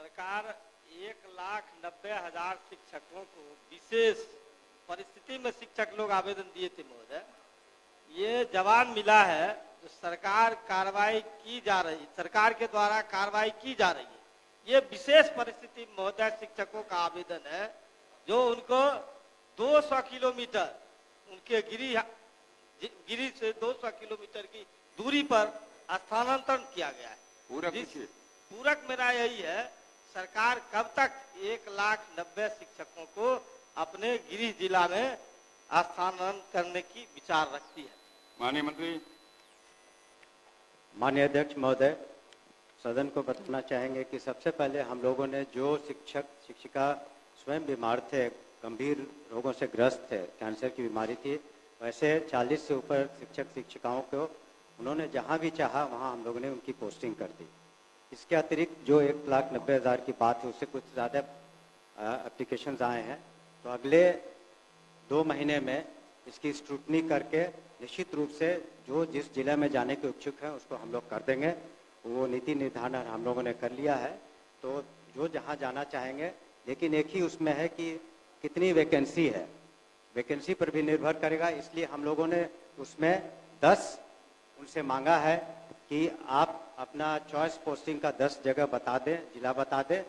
सरकार 1,90,000 शिक्षकों को विशेष परिस्थिति में शिक्षक लोग आवेदन दिए थे महोदय। ये जवाब मिला है जो सरकार कार्रवाई की जा रही, सरकार के द्वारा कार्रवाई की जा रही है। ये विशेष परिस्थिति महोदय शिक्षकों का आवेदन है जो उनको 200 किलोमीटर उनके गिरी से 200 किलोमीटर की दूरी पर स्थानांतरण किया गया है। पूरक मेरा यही है, सरकार कब तक 1,90,000 शिक्षकों को अपने गृह जिला में स्थानांतरण करने की विचार रखती है? माननीय मंत्री। माननीय अध्यक्ष महोदय, सदन को बताना चाहेंगे कि सबसे पहले हम लोगों ने जो शिक्षक शिक्षिका स्वयं बीमार थे, गंभीर रोगों से ग्रस्त थे, कैंसर की बीमारी थी, वैसे 40 से ऊपर शिक्षक शिक्षिकाओं को उन्होंने जहां भी चाहा वहां हम लोगों ने उनकी पोस्टिंग कर दी। इसके अतिरिक्त जो 1,90,000 की बात है उससे कुछ ज़्यादा एप्लीकेशंस आए हैं, तो अगले 2 महीने में इसकी स्क्रूटनी करके निश्चित रूप से जो जिस जिले में जाने के इच्छुक हैं उसको हम लोग कर देंगे। वो नीति निर्धारण हम लोगों ने कर लिया है, तो जो जहां जाना चाहेंगे, लेकिन एक ही उसमें है कि कितनी वैकेंसी है, वैकेंसी पर भी निर्भर करेगा। इसलिए हम लोगों ने उसमें 10 उनसे मांगा है कि आप अपना चॉइस पोस्टिंग का 10 जगह बता दें, जिला बता दें,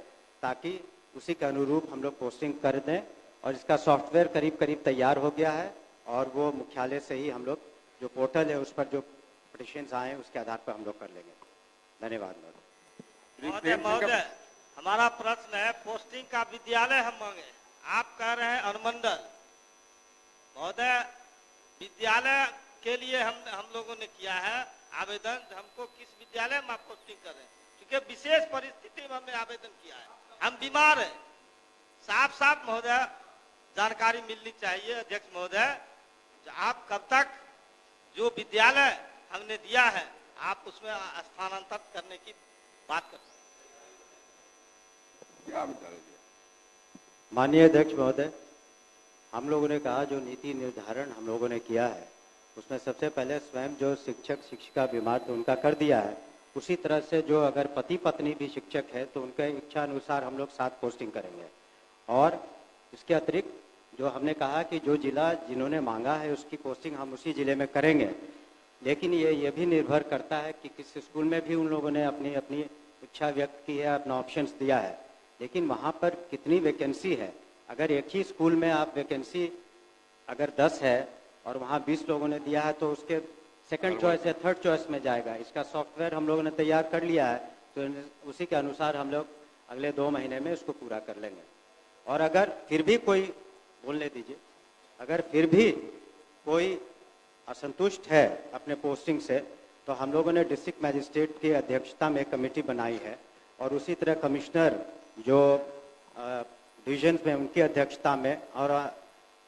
ताकि उसी के अनुरूप हम लोग पोस्टिंग कर दें। और इसका सॉफ्टवेयर करीब करीब तैयार हो गया है और वो मुख्यालय से ही हम लोग जो पोर्टल है उस पर जो पिटिशंस आए हैं उसके आधार पर हम लोग कर लेंगे। धन्यवाद महोदय। हमारा प्रश्न है, पोस्टिंग का विद्यालय हम मांगे, आप कह रहे हैं अनुमंडल। महोदय, विद्यालय के लिए हम लोगों ने किया है आवेदन, हमको किस विद्यालय में आप पोस्टिंग कर रहे हैं, क्योंकि विशेष परिस्थिति में हमने आवेदन किया है, हम बीमार हैं। साफ साफ महोदय जानकारी मिलनी चाहिए अध्यक्ष महोदय, आप कब तक जो विद्यालय हमने दिया है आप उसमें स्थानांतरित करने की बात करते हैं? माननीय अध्यक्ष महोदय, हम लोगों ने कहा जो नीति निर्धारण हम लोगों ने किया है उसमें सबसे पहले स्वयं जो शिक्षक शिक्षिका बीमार थे उनका कर दिया है। उसी तरह से जो अगर पति पत्नी भी शिक्षक है तो उनके इच्छा अनुसार हम लोग 7 पोस्टिंग करेंगे। और इसके अतिरिक्त जो हमने कहा कि जो जिला जिन्होंने मांगा है उसकी पोस्टिंग हम उसी जिले में करेंगे, लेकिन ये भी निर्भर करता है कि किस स्कूल में भी उन लोगों ने अपनी अपनी इच्छा व्यक्त की है, अपना ऑप्शंस दिया है, लेकिन वहाँ पर कितनी वैकेंसी है। अगर एक ही स्कूल में आप वैकेंसी अगर 10 है और वहाँ 20 लोगों ने दिया है तो उसके सेकंड चॉइस या थर्ड चॉइस में जाएगा। इसका सॉफ्टवेयर हम लोगों ने तैयार कर लिया है, तो उसी के अनुसार हम लोग अगले 2 महीने में इसको पूरा कर लेंगे। और अगर फिर भी कोई, बोलने दीजिए, अगर फिर भी कोई असंतुष्ट है अपने पोस्टिंग से तो हम लोगों ने डिस्ट्रिक्ट मजिस्ट्रेट की अध्यक्षता में कमेटी बनाई है और उसी तरह कमिश्नर जो डिवीजन में उनकी अध्यक्षता में, और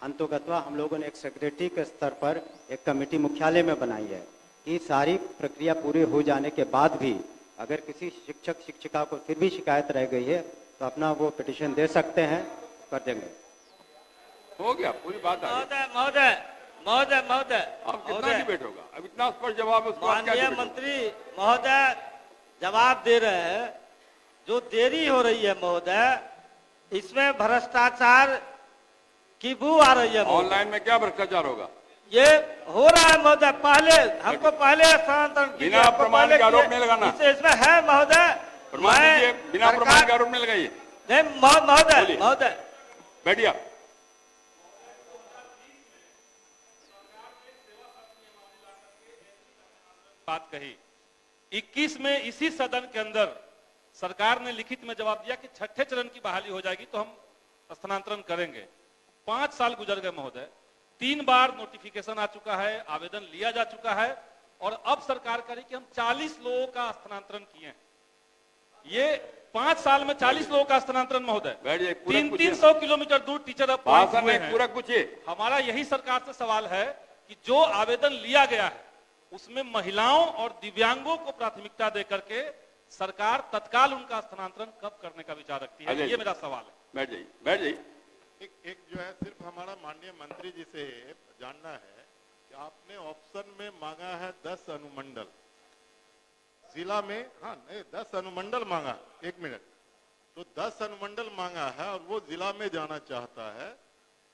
अंतोगत्वा हम लोगों ने एक सेक्रेटरी के स्तर पर एक कमेटी मुख्यालय में बनाई है कि सारी प्रक्रिया पूरी हो जाने के बाद भी अगर किसी शिक्षक शिक्षिका को फिर भी शिकायत रह गई है तो अपना वो पिटिशन दे सकते हैं, कर देंगे। हो गया, पूरी बात आ गई। महोदय महोदय महोदय अब कितना डिबेट होगा? अब इतना स्पष्ट जवाब उसको माननीय मंत्री महोदय जवाब दे रहे हैं, जो देरी हो रही है महोदय इसमें भ्रष्टाचार की बू आ रही है। ऑनलाइन में क्या भ्रष्टाचार होगा? ये हो रहा है महोदय, पहले हमको पहले स्थानांतरण बिना प्रमाण का आरोप नहीं लगाना, इसमें है महोदय, बिना प्रमाण का आरोप नहीं लगाइए। नहीं महोदय महोदय बैठिए। बात कही 21 में इसी सदन के अंदर सरकार ने लिखित में जवाब दिया कि 6ठे चरण की बहाली हो जाएगी तो हम स्थानांतरण करेंगे। 5 साल गुजर गए महोदय, 3 बार नोटिफिकेशन आ चुका है, आवेदन लिया जा चुका है और अब सरकार कह रही कि हम 40 लोगों का स्थानांतरण किए हैं। ये 5 साल में 40 लोगों का स्थानांतरण महोदय, 300 किलोमीटर दूर टीचर अब हुए हैं। पूरा पूछिए। हमारा यही सरकार से सवाल है कि जो आवेदन लिया गया है उसमें महिलाओं और दिव्यांगों को प्राथमिकता देकर के सरकार तत्काल उनका स्थानांतरण कब करने का विचार रखती है, ये मेरा सवाल है। बैठ जाइए, बैठ जाइए। एक जो है सिर्फ हमारा माननीय मंत्री जी से जानना है कि आपने ऑप्शन में मांगा है 10 अनुमंडल जिला में, हाँ नहीं 10 अनुमंडल मांगा। 1 मिनट, तो 10 अनुमंडल मांगा है और वो जिला में जाना चाहता है,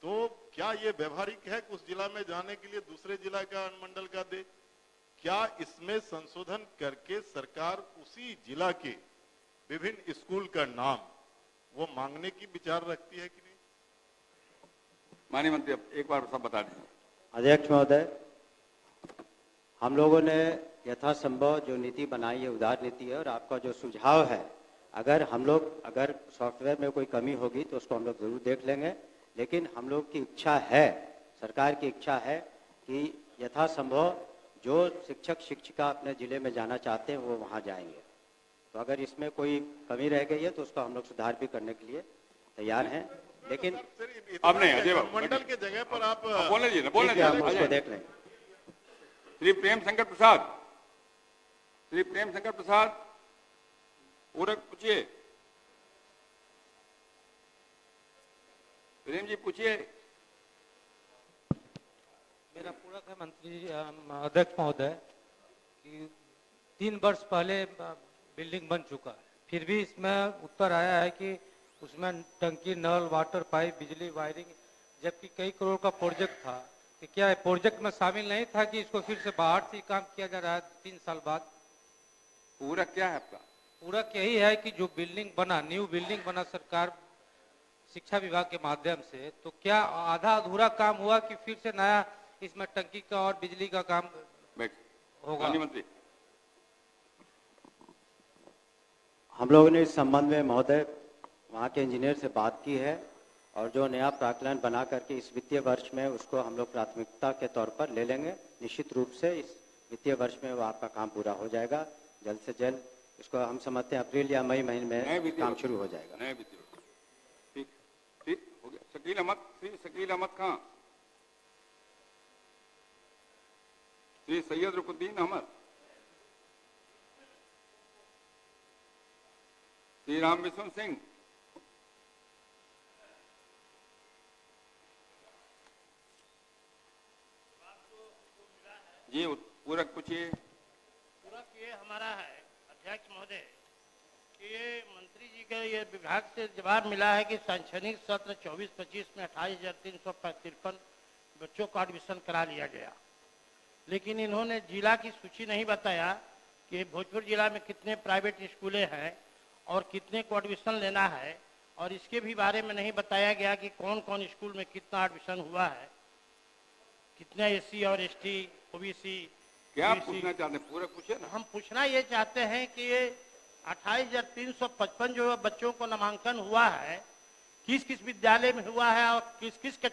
तो क्या ये व्यवहारिक है कि उस जिला में जाने के लिए दूसरे जिला का अनुमंडल का दे? क्या इसमें संशोधन करके सरकार उसी जिला के विभिन्न स्कूल का नाम वो मांगने की विचार रखती है कि नहीं? माननीय मंत्री अब एक बार सब बता दीजिए। अध्यक्ष महोदय, हम लोगों ने यथासंभव जो नीति बनाई है उदार नीति है, और आपका जो सुझाव है, अगर सॉफ्टवेयर में कोई कमी होगी तो उसको हम लोग जरूर देख लेंगे, लेकिन हम लोग की इच्छा है, सरकार की इच्छा है कि यथासंभव जो शिक्षक शिक्षिका अपने जिले में जाना चाहते हैं वो वहाँ जाएंगे। तो अगर इसमें कोई कमी रह गई है तो उसको हम लोग सुधार भी करने के लिए तैयार हैं, लेकिन अब नहीं, अजय बाबू, अनुमंडल के जगह पर आप बोलने दीजिए ना, बोलने ठीक है, हम दीजिए। उसको देख लेंगे। श्री प्रेम शंकर प्रसाद, श्री प्रेम शंकर प्रसाद, पूरक पूछिए। प्रेम जी पूछिए। मेरा पूरक है मंत्री अध्यक्ष महोदय कि 3 वर्ष पहले बिल्डिंग बन चुका है, फिर भी इसमें उत्तर आया है कि उसमें टंकी, नल, वाटर पाइप, बिजली, वायरिंग, जबकि कई करोड़ का प्रोजेक्ट था। कि क्या प्रोजेक्ट में शामिल नहीं था कि इसको फिर से बाहर से काम किया जा रहा है 3 साल बाद? पूरक क्या है आपका? पूरक यही है कि जो बिल्डिंग बना, न्यू बिल्डिंग बना सरकार शिक्षा विभाग के माध्यम से, तो क्या आधा अधूरा काम हुआ कि फिर से नया इसमें टंकी का और बिजली का काम होगा? माननीय मंत्री। हम लोगों ने इस संबंध में महोदय वहाँ के इंजीनियर से बात की है, और जो नया प्राक्कलन बना करके इस वित्तीय वर्ष में उसको हम लोग प्राथमिकता के तौर पर ले लेंगे। निश्चित रूप से इस वित्तीय वर्ष में वो आपका काम पूरा हो जाएगा जल्द से जल्द। इसको हम समझते हैं अप्रैल या मई महीने में काम शुरू हो जाएगा। नए वित्तीय वर्ष, ठीक ठीक हो गया। शकील अहमद, श्री शकील अहमद खां, श्री सैयद रुकुद्दीन अहमद, श्री राम विष्णु सिंह, जी पूरक पूछिए। पूरक ये हमारा है अध्यक्ष महोदय कि ये मंत्री जी के ये विभाग से जवाब मिला है कि शैक्षणिक सत्र 24-25 में 28,353 बच्चों का एडमिशन करा लिया गया, लेकिन इन्होंने जिला की सूची नहीं बताया कि भोजपुर जिला में कितने प्राइवेट स्कूलें हैं और कितने को एडमिशन लेना है, और इसके भी बारे में नहीं बताया गया कि कौन कौन स्कूल में कितना एडमिशन हुआ है, कितने एससी और एसटी, ओबीसी। क्या पूछना चाहते हैं? पूरक पूछिए ना। हम पूछना ये चाहते हैं कि ये 28,355 जो बच्चों को नामांकन हुआ है, किस किस विद्यालय में हुआ है और किस किस